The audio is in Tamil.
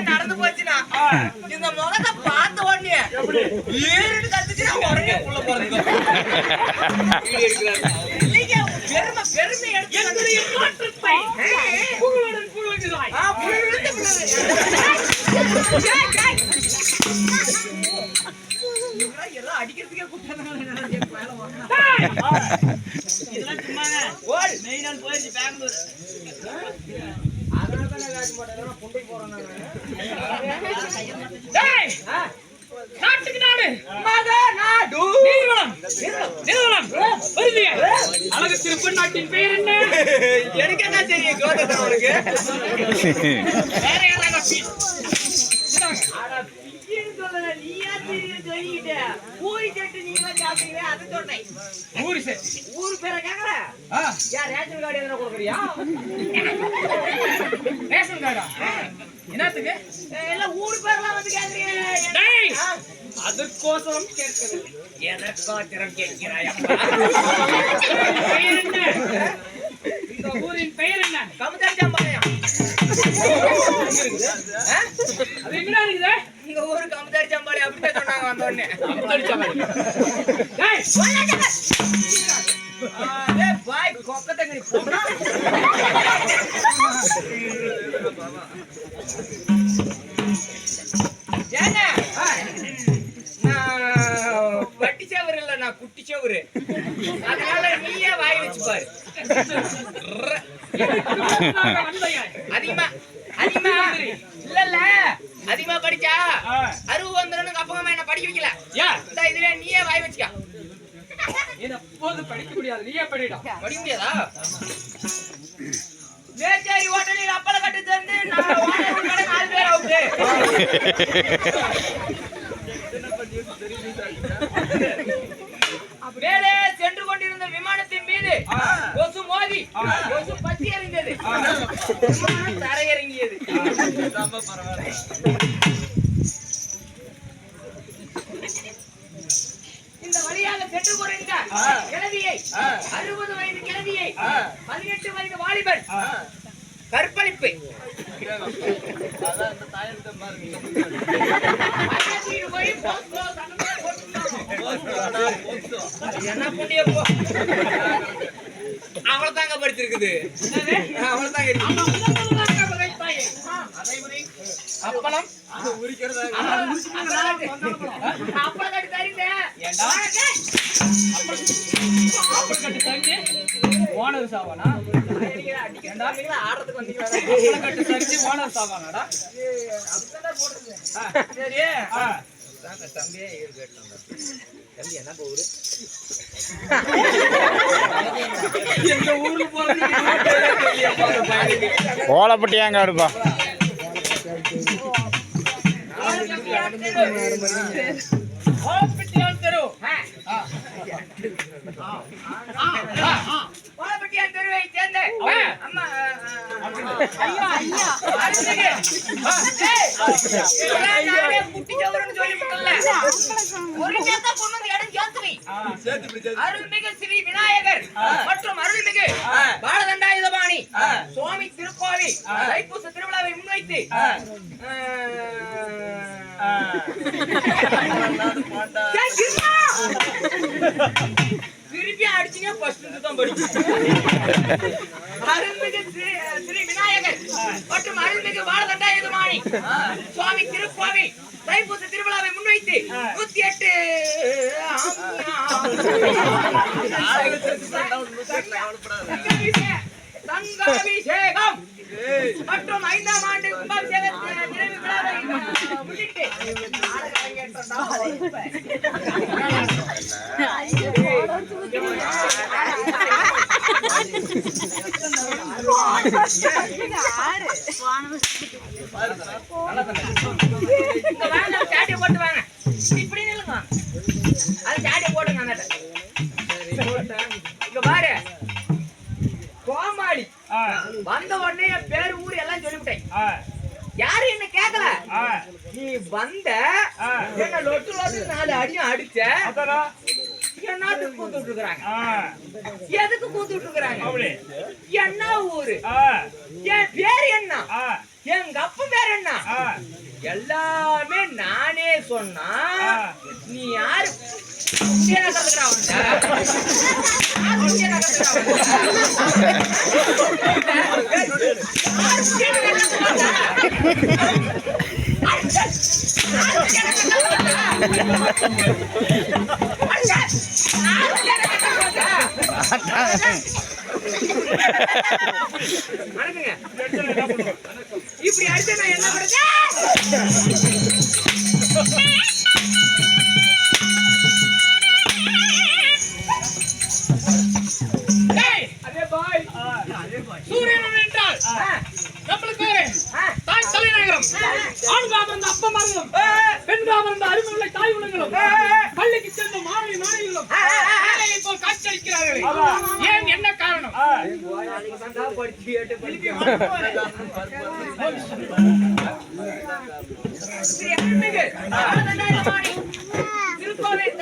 நடந்து போச்சுனா இந்த முகத்தை பார்த்த உடனே ஏறிட்டு கத்துச்சுனா உடனே உள்ள போறது பெருமை பெருமை எடுத்து மாற்றுப்பை புகழுடன் புகழுகிறாய் எல்லாம் அடிக்கிறதுக்கே கூப்பிட்டாங்க இதெல்லாம் சும்மாங்க மெயினால் போயிடுச்சு பெங்களூர் நாட்டுக்கு நாடு அழகு திருப்ப நாட்டின் பெயர் என்ன? எனக்கு என்ன தெரியும் வேற யாராவது நீயா தெரியும் சொல்லிக்கிட்ட ஊரு செட்டு நீங்க சாப்பிட்டீங்க அது சொன்னேன். ஊரு செட்டு ஊரு பேரை கேக்குற யார் ரேஷன் கார்டு எதனா கொடுக்குறியா? ரேஷன் கார்டா என்னத்துக்கு? எல்லாம் ஊரு பேர்லாம் வந்து கேக்குறீங்க. அதற்கோசரம் கேட்கவில்லை, எதற்கோசரம் கேட்கிறாய்? இந்த ஊரின் பெயர் வந்தோடனே பாய் கொக்கத்தங்கடி போடுறா ஏங்க வட்டி சேவரு இல்ல நான் குட்டி சேவரு அதனால நீயே வாய் வச்சு பாரு அதிகமா அதிகமா இல்ல அதிகமா படிச்சா அருவு வந்துடும் அப்பா அம்மா என்ன படிக்க வைக்கல இந்த இதுல நீயே வாய் வச்சுக்க படிக்க முடியாது நீயே படிக்க முடியாதா மேச்சேரி ஹோட்டலில் அப்பள கட்டு தந்து நான் வாடகை கடை 4 பேர் அவுட்டு மேலே சென்று கொண்டிருந்த விமானத்தின் மீது கொசு மோதி கொசு பத்தி எறிந்தது தரையிறங்கியது இந்த வழியாக சென்று கொண்டிருந்த கிழவியை 60 வயது கிழவியை 18 வயது வாலிபன் கற்பழிப்பு அவளதாங்க படிச்சிருக்குது அப்பளம் அப்பளம் கட்டி தரீங்க ஓனர் சாவானா ஆடுறதுக்கு வந்து ஓனர் சாவானாடா சரி தம்பியே தம்பி என்ன ஊரு எங்க ஊருக்கு போறது ஓலப்பட்டியாங்க இருப்பா தெருவை சேர்ந்த அருள்மிகு ஸ்ரீ விநாயகர் மற்றும் அருள்மிகு பாலதண்டாயுதபாணி சுவாமி திருக்கோவில் தைப்பூச திருவிழாவை முன்வைத்து திருப்பி அடிச்சுங்க ஃபர்ஸ்ட் தான் படிக்கும் அருள்மிகு ஸ்ரீ விநாயகர் மற்றும் அருள்மிகு பாலதண்டாயுதபாணி சுவாமி திருக்கோவில் தைப்பூச திருவிழாவை முன்வைத்து 108 தங்காபிஷேகம் மற்றும் 5ஆம் ஆண்டு கும்பாபிஷேக நிறைவு விழாவை முன்னிட்டு போட்டு வாங்க இப்படி நில்லுங்க அது சாட்டியை போட்டுங்க அந்த இங்க பாரு கோமாளி வந்த உடனே என் பேரு ஊர் எல்லாம் சொல்லிவிட்டேன் யாரும் என்ன கேட்கல நீ வந்த என்ன லொட்டு லொட்டு 4 அடியும் அடிச்ச என்னத்துக்கு கூத்துட்டு இருக்கிறாங்க எதுக்கு கூத்துட்டு இருக்கிறாங்க என்ன ஊரு என் பேர் என்ன எங்க அப்ப பேர் என்ன எல்லாமே நானே சொன்னா நீ யாரு இப்படி அடிச்சா நான் என்ன பண்றது சூரியன் என்றால் நம்மளுக்கு தாய் தலைநகரம் ஆண்காமந்த அப்ப மருந்தும் பெண்காமந்த அறிவுள்ள தாய் உணங்களும் பள்ளிக்கு சென்ற மாணவி மாணவிகளும் போல் காட்சியளிக்கிறார்கள் ஏன் என்ன காரணம் திருக்கோவில்